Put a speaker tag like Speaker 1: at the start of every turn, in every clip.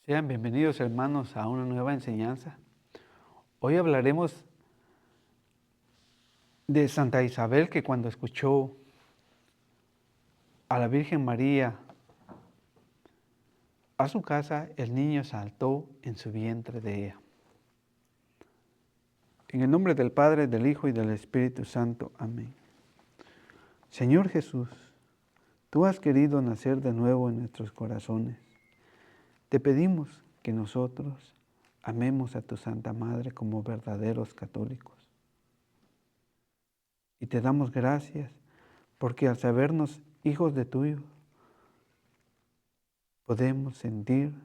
Speaker 1: Sean bienvenidos, hermanos, a una nueva enseñanza. Hoy hablaremos de Santa Isabel, que cuando escuchó a la Virgen María a su casa, el niño saltó en su vientre de ella. En el nombre del Padre, del Hijo y del Espíritu Santo. Amén. Señor Jesús, tú has querido nacer de nuevo en nuestros corazones. Te pedimos que nosotros amemos a tu Santa Madre como verdaderos católicos. Y te damos gracias porque al sabernos hijos de tuyo, podemos sentir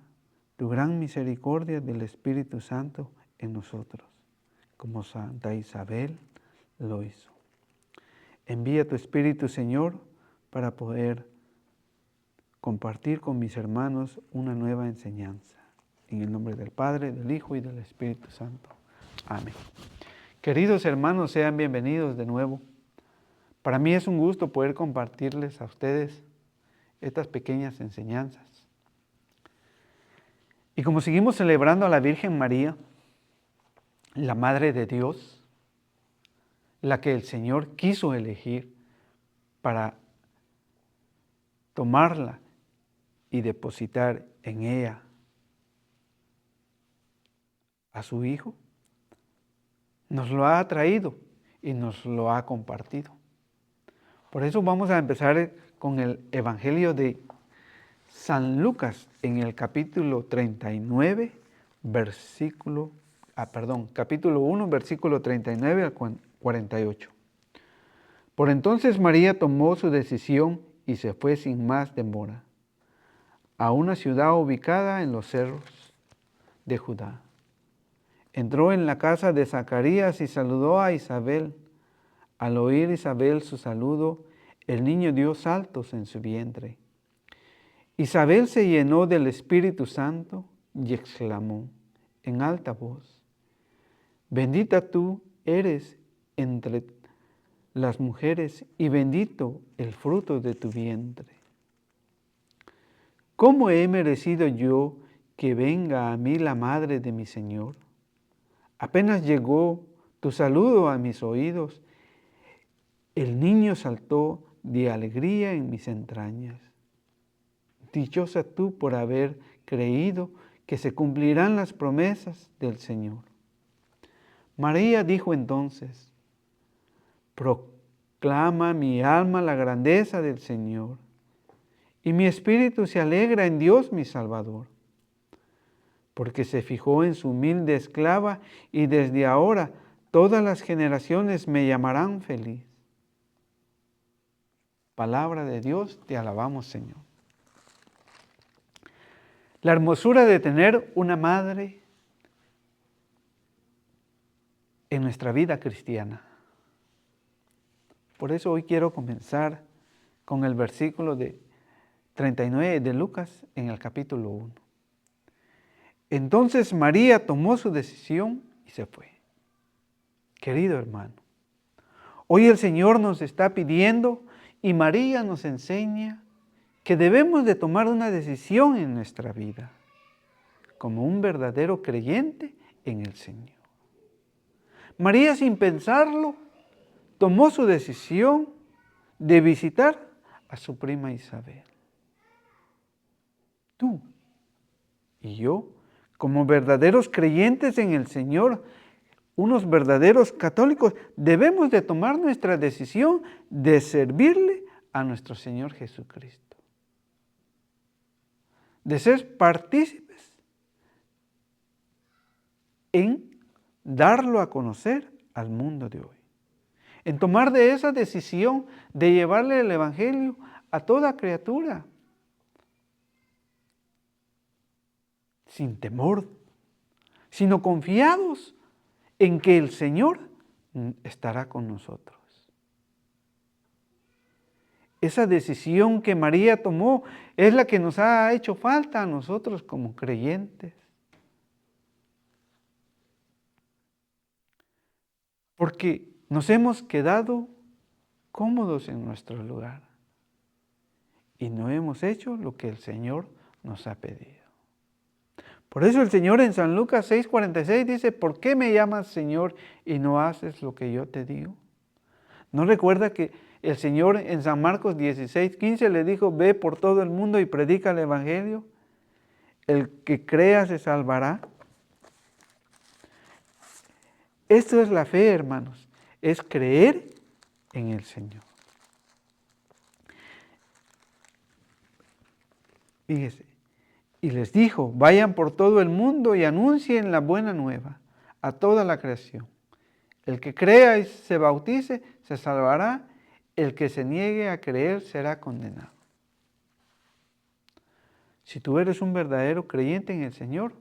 Speaker 1: tu gran misericordia del Espíritu Santo en nosotros, como Santa Isabel lo hizo. Envía tu Espíritu, Señor, para poder compartir con mis hermanos una nueva enseñanza. En el nombre del Padre, del Hijo y del Espíritu Santo. Amén. Queridos hermanos, sean bienvenidos de nuevo. Para mí es un gusto poder compartirles a ustedes estas pequeñas enseñanzas. Y como seguimos celebrando a la Virgen María, la Madre de Dios, la que el Señor quiso elegir para tomarla y depositar en ella a su Hijo, nos lo ha traído y nos lo ha compartido. Por eso vamos a empezar con el Evangelio de San Lucas en el capítulo 39, capítulo 1, versículo 39 al 48. Por entonces María tomó su decisión y se fue sin más demora a una ciudad ubicada en los cerros de Judá. Entró en la casa de Zacarías y saludó a Isabel. Al oír Isabel su saludo, el niño dio saltos en su vientre. Isabel se llenó del Espíritu Santo y exclamó en alta voz: Bendita tú eres entre las mujeres y bendito el fruto de tu vientre. ¿Cómo he merecido yo que venga a mí la madre de mi Señor? Apenas llegó tu saludo a mis oídos, el niño saltó de alegría en mis entrañas. Dichosa tú por haber creído que se cumplirán las promesas del Señor. María dijo entonces: Proclama mi alma la grandeza del Señor, y mi espíritu se alegra en Dios mi Salvador, porque se fijó en su humilde esclava, y desde ahora todas las generaciones me llamarán feliz. Palabra de Dios, te alabamos, Señor. La hermosura de tener una madre en nuestra vida cristiana. Por eso hoy quiero comenzar con el versículo de 39 de Lucas en el capítulo 1. Entonces María tomó su decisión y se fue. Querido hermano, hoy el Señor nos está pidiendo y María nos enseña que debemos de tomar una decisión en nuestra vida como un verdadero creyente en el Señor. María, sin pensarlo, tomó su decisión de visitar a su prima Isabel. Tú y yo, como verdaderos creyentes en el Señor, unos verdaderos católicos, debemos de tomar nuestra decisión de servirle a nuestro Señor Jesucristo, de ser partícipes en darlo a conocer al mundo de hoy, en tomar de esa decisión de llevarle el Evangelio a toda criatura, sin temor, sino confiados en que el Señor estará con nosotros. Esa decisión que María tomó es la que nos ha hecho falta a nosotros como creyentes. Porque nos hemos quedado cómodos en nuestro lugar y no hemos hecho lo que el Señor nos ha pedido. Por eso el Señor en San Lucas 6:46 dice, ¿por qué me llamas Señor y no haces lo que yo te digo? ¿No recuerda que el Señor en San Marcos 16:15 le dijo, ve por todo el mundo y predica el Evangelio? El que crea se salvará. Esto es la fe, hermanos, es creer en el Señor. Fíjese, y les dijo, vayan por todo el mundo y anuncien la buena nueva a toda la creación. El que crea y se bautice se salvará, el que se niegue a creer será condenado. Si tú eres un verdadero creyente en el Señor,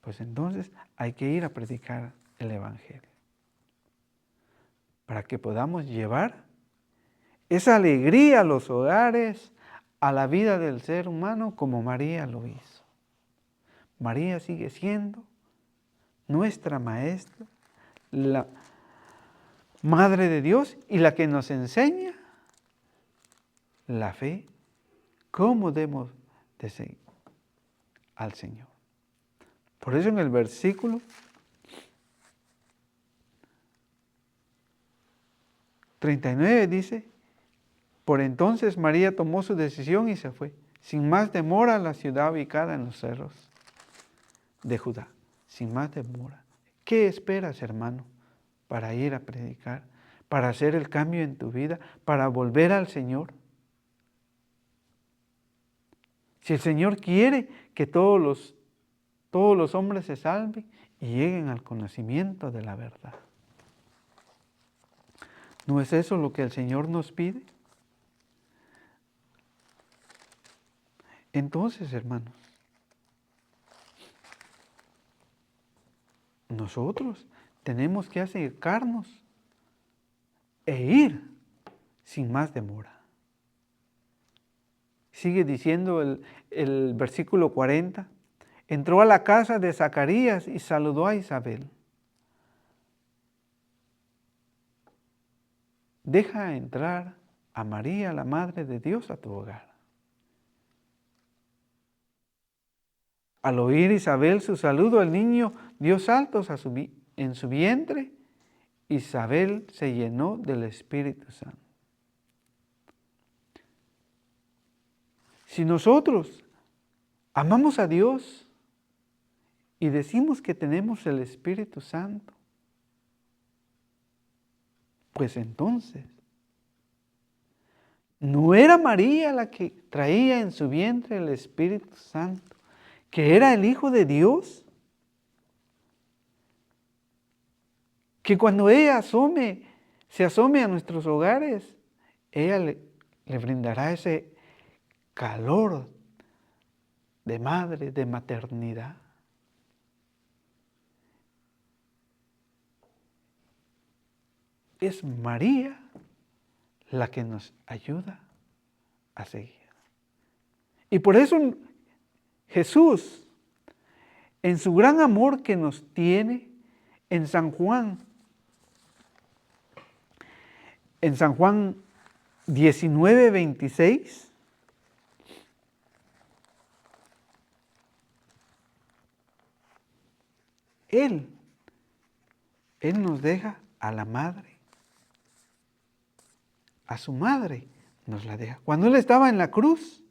Speaker 1: pues entonces hay que ir a predicar el Evangelio, para que podamos llevar esa alegría a los hogares, a la vida del ser humano, como María lo hizo. María sigue siendo nuestra maestra, la Madre de Dios y la que nos enseña la fe, cómo debemos de seguir al Señor. Por eso en el versículo 39 dice, por entonces María tomó su decisión y se fue, sin más demora, a la ciudad ubicada en los cerros de Judá, sin más demora. ¿Qué esperas, hermano, para ir a predicar, para hacer el cambio en tu vida, para volver al Señor? Si el Señor quiere que todos los hombres se salven y lleguen al conocimiento de la verdad. ¿No es eso lo que el Señor nos pide? Entonces, hermanos, nosotros tenemos que acercarnos e ir sin más demora. Sigue diciendo el versículo 40, entró a la casa de Zacarías y saludó a Isabel. Deja entrar a María, la Madre de Dios, a tu hogar. Al oír Isabel su saludo, el niño dio saltos en su vientre. Isabel se llenó del Espíritu Santo. Si nosotros amamos a Dios y decimos que tenemos el Espíritu Santo, pues entonces, ¿no era María la que traía en su vientre el Espíritu Santo, que era el Hijo de Dios? Que cuando ella se asome a nuestros hogares, ella le brindará ese calor de madre, de maternidad. Es María la que nos ayuda a seguir. Y por eso Jesús, en su gran amor que nos tiene, en San Juan 19:26, Él nos deja a la madre, a su madre nos la deja. Cuando Él estaba en la cruz,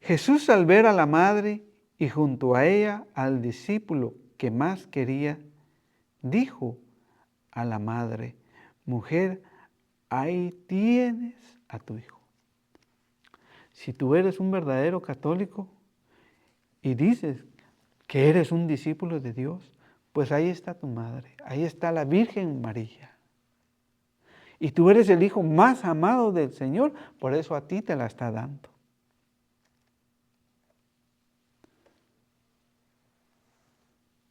Speaker 1: Jesús, al ver a la madre y junto a ella al discípulo que más quería, dijo a la madre, mujer, ahí tienes a tu hijo. Si tú eres un verdadero católico y dices que eres un discípulo de Dios, pues ahí está tu madre, ahí está la Virgen María. Y tú eres el hijo más amado del Señor, por eso a ti te la está dando.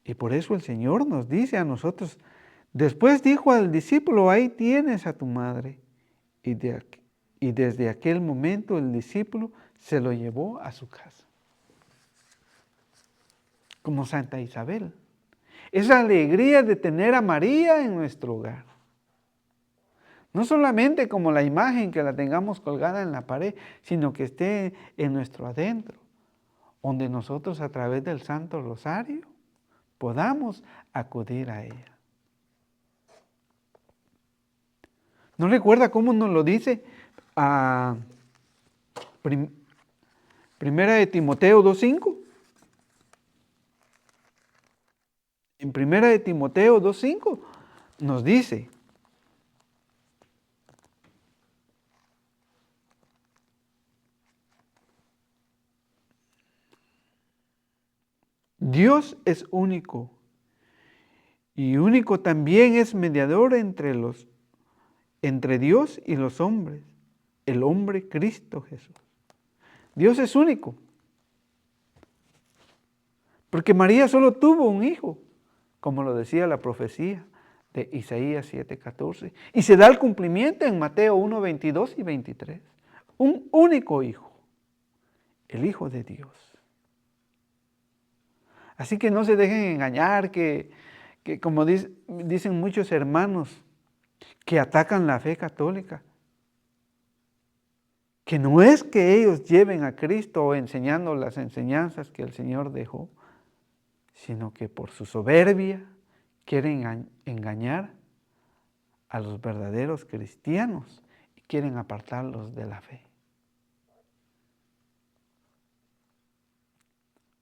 Speaker 1: Y por eso el Señor nos dice a nosotros, después dijo al discípulo, ahí tienes a tu madre. Y desde aquel momento el discípulo se lo llevó a su casa. Como Santa Isabel. Esa alegría de tener a María en nuestro hogar. No solamente como la imagen que la tengamos colgada en la pared, sino que esté en nuestro adentro, donde nosotros a través del Santo Rosario podamos acudir a ella. ¿No recuerda cómo nos lo dice a Primera de Timoteo 2:5? En Primera de Timoteo 2:5 nos dice: Dios es único, y único también es mediador entre Dios y los hombres, el hombre Cristo Jesús. Dios es único, porque María solo tuvo un hijo, como lo decía la profecía de Isaías 7:14, y se da el cumplimiento en Mateo 1:22 y 23. Un único hijo, el Hijo de Dios. Así que no se dejen engañar, que como dicen muchos hermanos que atacan la fe católica, que no es que ellos lleven a Cristo enseñando las enseñanzas que el Señor dejó, sino que por su soberbia quieren engañar a los verdaderos cristianos y quieren apartarlos de la fe.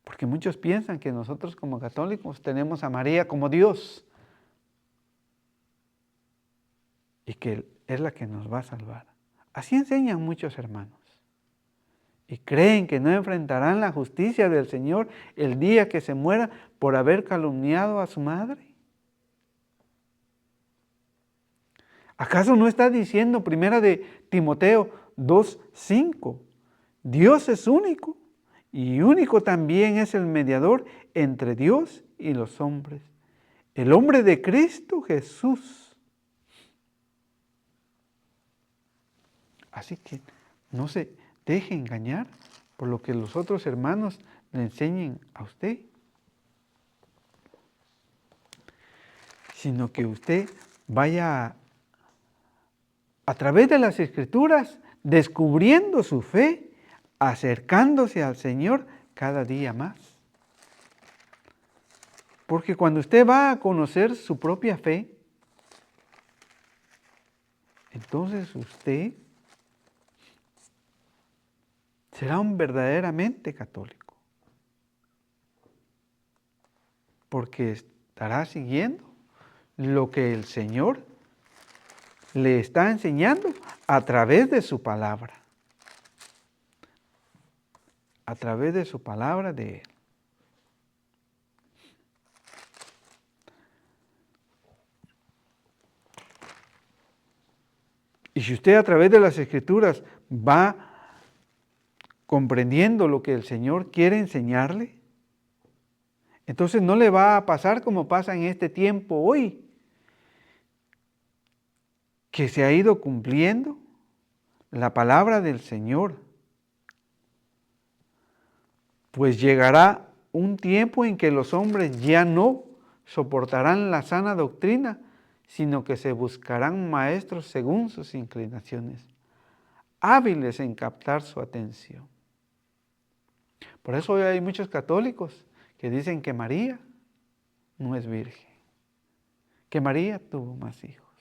Speaker 1: Porque muchos piensan que nosotros como católicos tenemos a María como Dios y que es la que nos va a salvar. Así enseñan muchos hermanos. Y creen que no enfrentarán la justicia del Señor el día que se muera por haber calumniado a su madre. ¿Acaso no está diciendo Primera de Timoteo 2:5? Dios es único y único también es el mediador entre Dios y los hombres, el hombre de Cristo Jesús. Así que no se deje engañar por lo que los otros hermanos le enseñen a usted, sino que usted vaya a través de las Escrituras descubriendo su fe, acercándose al Señor cada día más. Porque cuando usted va a conocer su propia fe, entonces usted será un verdaderamente católico. Porque estará siguiendo lo que el Señor le está enseñando a través de su palabra. A través de su palabra de Él. Y si usted a través de las Escrituras va comprendiendo lo que el Señor quiere enseñarle, entonces no le va a pasar como pasa en este tiempo hoy, que se ha ido cumpliendo la palabra del Señor. Pues llegará un tiempo en que los hombres ya no soportarán la sana doctrina, sino que se buscarán maestros según sus inclinaciones, hábiles en captar su atención. Por eso hoy hay muchos católicos que dicen que María no es virgen, que María tuvo más hijos,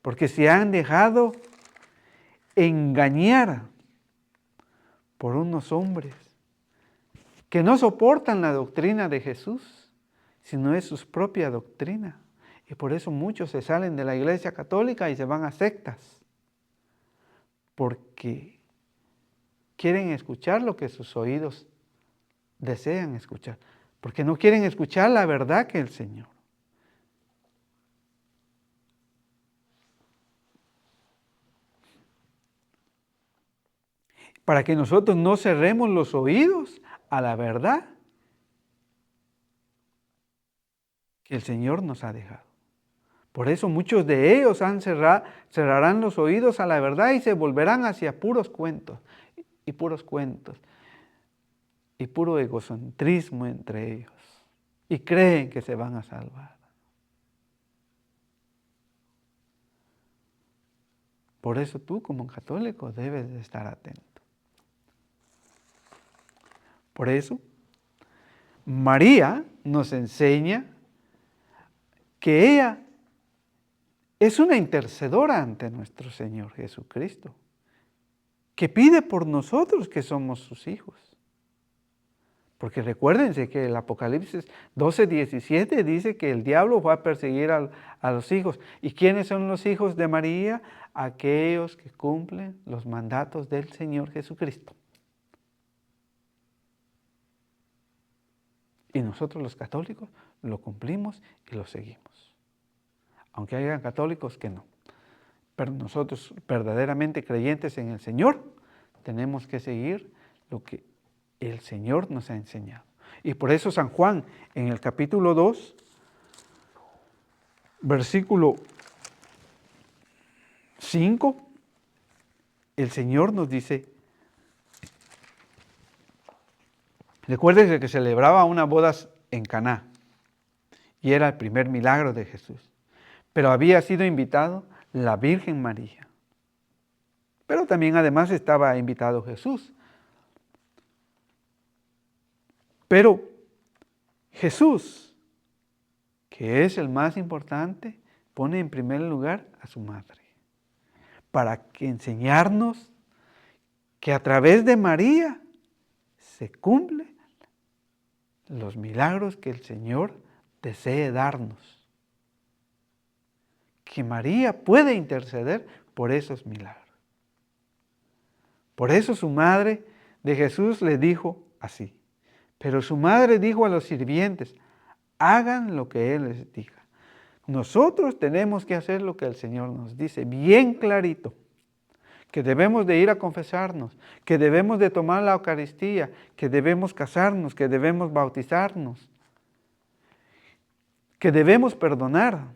Speaker 1: porque se han dejado engañar por unos hombres que no soportan la doctrina de Jesús, sino es su propia doctrina. Y por eso muchos se salen de la Iglesia Católica y se van a sectas, porque quieren escuchar lo que sus oídos desean escuchar, porque no quieren escuchar la verdad que el Señor. Para que nosotros no cerremos los oídos a la verdad que el Señor nos ha dejado. Por eso muchos de ellos cerrarán los oídos a la verdad y se volverán hacia puros cuentos, y puro egocentrismo entre ellos. Y creen que se van a salvar. Por eso tú como católico debes de estar atento. Por eso, María nos enseña que ella es una intercedora ante nuestro Señor Jesucristo, que pide por nosotros que somos sus hijos. Porque recuérdense que el Apocalipsis 12:17 dice que el diablo va a perseguir a los hijos. ¿Y quiénes son los hijos de María? Aquellos que cumplen los mandatos del Señor Jesucristo. Y nosotros los católicos lo cumplimos y lo seguimos. Aunque haya católicos que no. Pero nosotros verdaderamente creyentes en el Señor tenemos que seguir lo que el Señor nos ha enseñado. Y por eso San Juan en el capítulo 2, versículo 5, el Señor nos dice, recuérdense que celebraba unas bodas en Caná y era el primer milagro de Jesús, pero había sido invitado la Virgen María. Pero también además estaba invitado Jesús. Pero Jesús, que es el más importante, pone en primer lugar a su madre, para que enseñarnos que a través de María se cumplen los milagros que el Señor desee darnos. Que María puede interceder por esos milagros. Por eso su madre de Jesús le dijo así. Pero su madre dijo a los sirvientes, hagan lo que Él les diga. Nosotros tenemos que hacer lo que el Señor nos dice, bien clarito. Que debemos de ir a confesarnos, que debemos de tomar la Eucaristía, que debemos casarnos, que debemos bautizarnos, que debemos perdonar,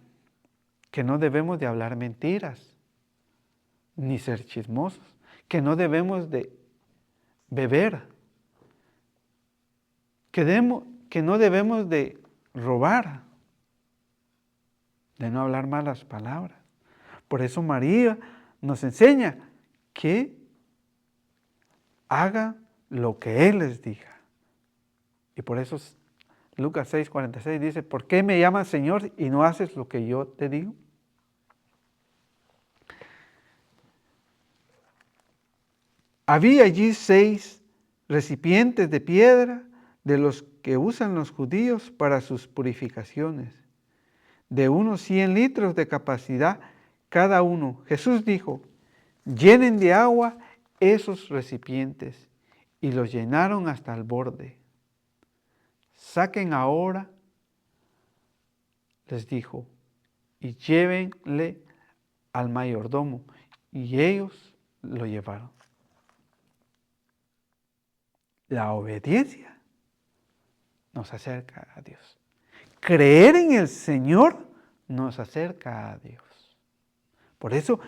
Speaker 1: que no debemos de hablar mentiras, ni ser chismosos, que no debemos de beber, que no debemos de robar, de no hablar malas palabras. Por eso María nos enseña que haga lo que Él les diga. Y por eso Lucas 6:46 dice, ¿por qué me llamas Señor y no haces lo que yo te digo? Había allí 6 recipientes de piedra de los que usan los judíos para sus purificaciones, de unos 100 litros de capacidad cada uno. Jesús dijo, llenen de agua esos recipientes, y los llenaron hasta el borde. Saquen ahora, les dijo, y llévenle al mayordomo. Y ellos lo llevaron. La obediencia nos acerca a Dios. Creer en el Señor nos acerca a Dios. Por eso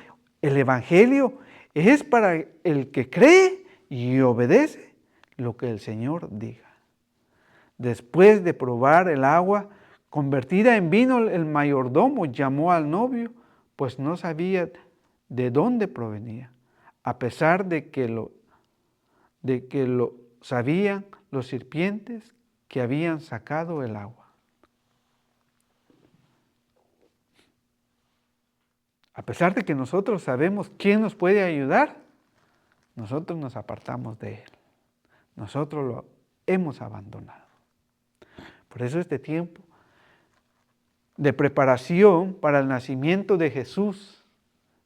Speaker 1: el Evangelio es para el que cree y obedece lo que el Señor diga. Después de probar el agua convertida en vino, el mayordomo llamó al novio, pues no sabía de dónde provenía, a pesar de que lo sabían los sirvientes que habían sacado el agua. A pesar de que nosotros sabemos quién nos puede ayudar, nosotros nos apartamos de Él. Nosotros lo hemos abandonado. Por eso este tiempo de preparación para el nacimiento de Jesús,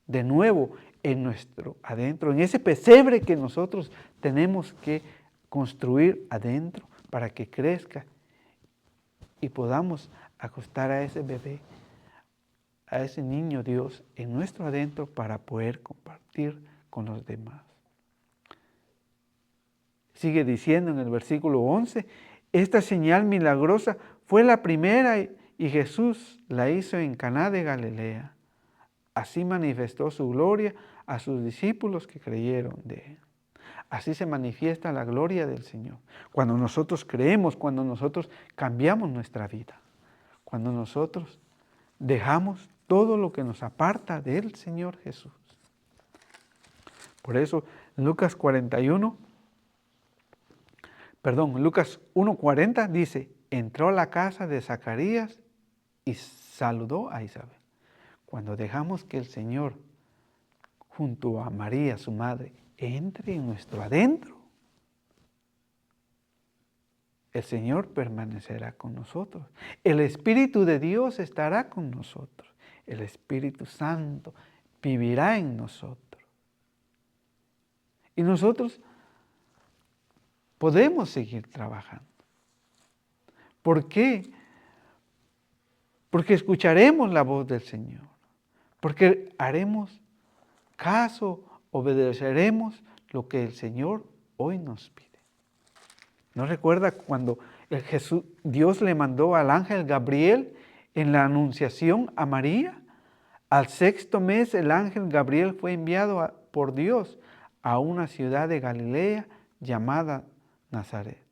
Speaker 1: de nuevo en nuestro adentro, en ese pesebre que nosotros tenemos que construir adentro para que crezca y podamos acostar a ese bebé, a ese niño Dios en nuestro adentro para poder compartir con los demás. Sigue diciendo en el versículo 11, esta señal milagrosa fue la primera y Jesús la hizo en Caná de Galilea. Así manifestó su gloria a sus discípulos que creyeron de Él. Así se manifiesta la gloria del Señor. Cuando nosotros creemos, cuando nosotros cambiamos nuestra vida, cuando nosotros dejamos todo lo que nos aparta del Señor Jesús. Por eso Lucas 1:40 dice, entró a la casa de Zacarías y saludó a Isabel. Cuando dejamos que el Señor, junto a María, su madre, entre en nuestro adentro, el Señor permanecerá con nosotros. El Espíritu de Dios estará con nosotros. El Espíritu Santo vivirá en nosotros. Y nosotros podemos seguir trabajando. ¿Por qué? Porque escucharemos la voz del Señor. Porque haremos caso, obedeceremos lo que el Señor hoy nos pide. ¿No recuerda cuando Dios le mandó al ángel Gabriel en la anunciación a María? Al 6º mes el ángel Gabriel fue enviado por Dios a una ciudad de Galilea llamada Nazaret,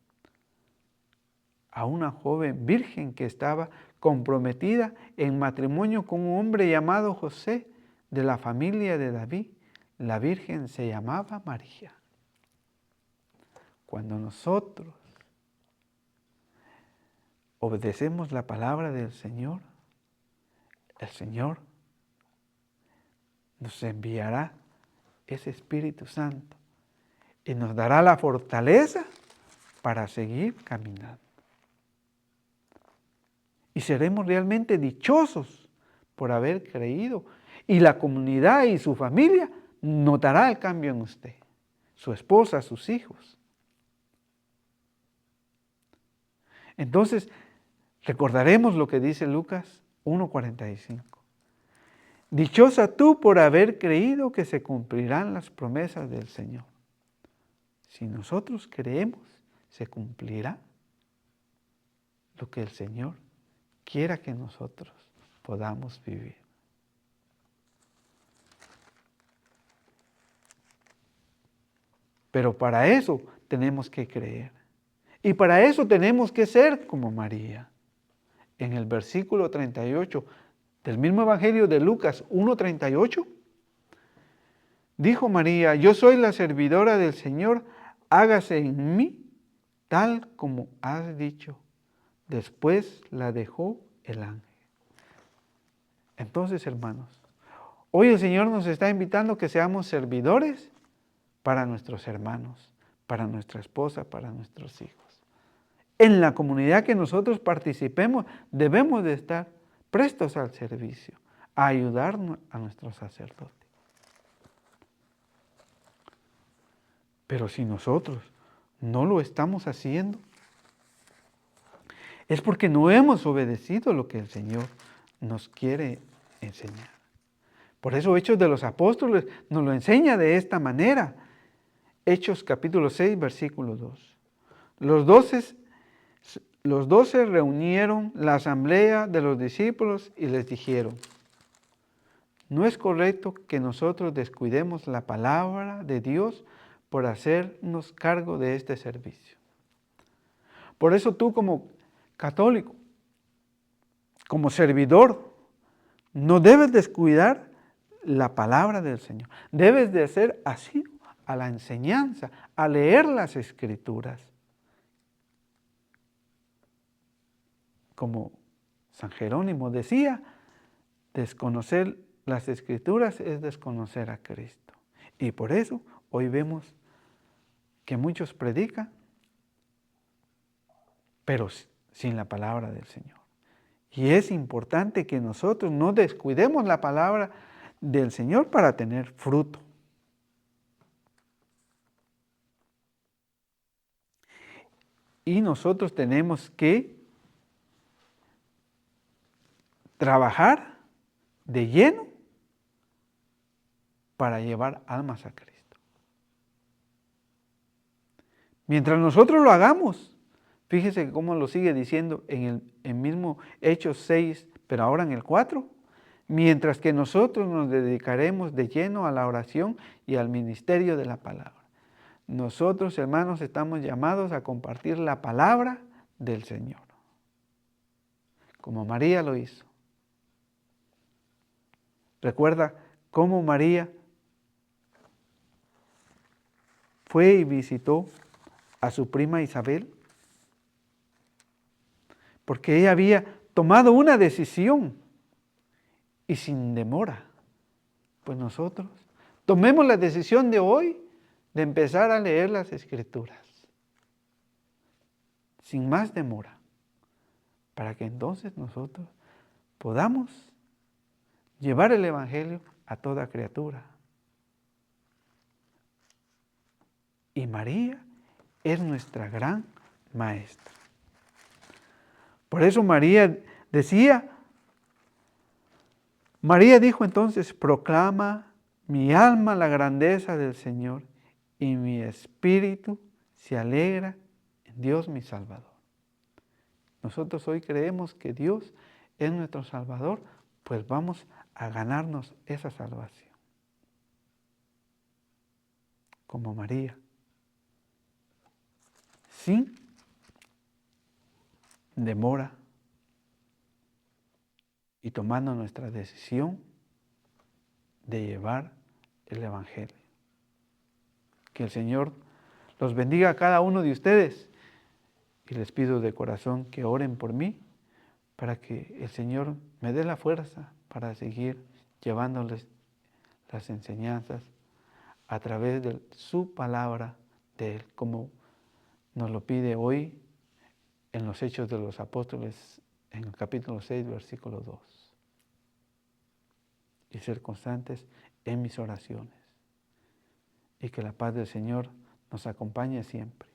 Speaker 1: a una joven virgen que estaba comprometida en matrimonio con un hombre llamado José, de la familia de David. La virgen se llamaba María. Cuando nosotros obedecemos la palabra del Señor, el Señor nos enviará ese Espíritu Santo y nos dará la fortaleza para seguir caminando. Y seremos realmente dichosos por haber creído. Y la comunidad y su familia notará el cambio en usted, su esposa, sus hijos. Entonces, recordaremos lo que dice Lucas 1:45. Dichosa tú por haber creído que se cumplirán las promesas del Señor. Si nosotros creemos, se cumplirá lo que el Señor quiera que nosotros podamos vivir. Pero para eso tenemos que creer. Y para eso tenemos que ser como María. En el versículo 38 del mismo Evangelio de Lucas 1:38, dijo María, yo soy la servidora del Señor, hágase en mí tal como has dicho. Después la dejó el ángel. Entonces, hermanos, hoy el Señor nos está invitando a que seamos servidores para nuestros hermanos, para nuestra esposa, para nuestros hijos. En la comunidad que nosotros participemos, debemos de estar prestos al servicio, a ayudar a nuestro sacerdote. Pero si nosotros no lo estamos haciendo, es porque no hemos obedecido lo que el Señor nos quiere enseñar. Por eso Hechos de los Apóstoles nos lo enseña de esta manera. Hechos capítulo 6, versículo 2. Los 12 reunieron la asamblea de los discípulos y les dijeron, no es correcto que nosotros descuidemos la palabra de Dios por hacernos cargo de este servicio. Por eso tú como católico, como servidor, no debes descuidar la palabra del Señor. Debes de ser asiduo a la enseñanza, a leer las Escrituras. Como San Jerónimo decía, desconocer las Escrituras es desconocer a Cristo. Y por eso hoy vemos que muchos predican, pero sin la palabra del Señor. Y es importante que nosotros no descuidemos la palabra del Señor para tener fruto. Y nosotros tenemos que trabajar de lleno para llevar almas a Cristo. Mientras nosotros lo hagamos, fíjese cómo lo sigue diciendo en el mismo Hechos 6, pero ahora en el 4. Mientras que nosotros nos dedicaremos de lleno a la oración y al ministerio de la palabra. Nosotros, hermanos, estamos llamados a compartir la palabra del Señor, como María lo hizo. Recuerda cómo María fue y visitó a su prima Isabel, porque ella había tomado una decisión y sin demora. Pues nosotros tomemos la decisión de hoy de empezar a leer las Escrituras, sin más demora, para que entonces nosotros podamos llevar el Evangelio a toda criatura. Y María es nuestra gran maestra. Por eso María dijo entonces: proclama mi alma la grandeza del Señor, y mi espíritu se alegra en Dios mi Salvador. Nosotros hoy creemos que Dios es nuestro Salvador, pues vamos a ganarnos esa salvación. Como María, sin demora y tomando nuestra decisión de llevar el Evangelio. Que el Señor los bendiga a cada uno de ustedes y les pido de corazón que oren por mí para que el Señor me dé la fuerza para seguir llevándoles las enseñanzas a través de su palabra de Él, como nos lo pide hoy en los Hechos de los Apóstoles, en el capítulo 6, versículo 2. Y ser constantes en mis oraciones. Y que la paz del Señor nos acompañe siempre.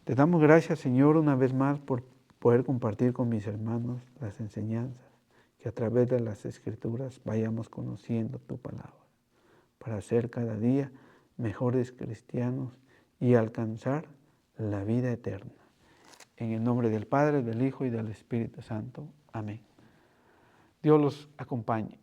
Speaker 1: Te damos gracias, Señor, una vez más por poder compartir con mis hermanos las enseñanzas, que a través de las Escrituras vayamos conociendo tu palabra, para ser cada día mejores cristianos y alcanzar la vida eterna. En el nombre del Padre, del Hijo y del Espíritu Santo. Amén. Dios los acompañe.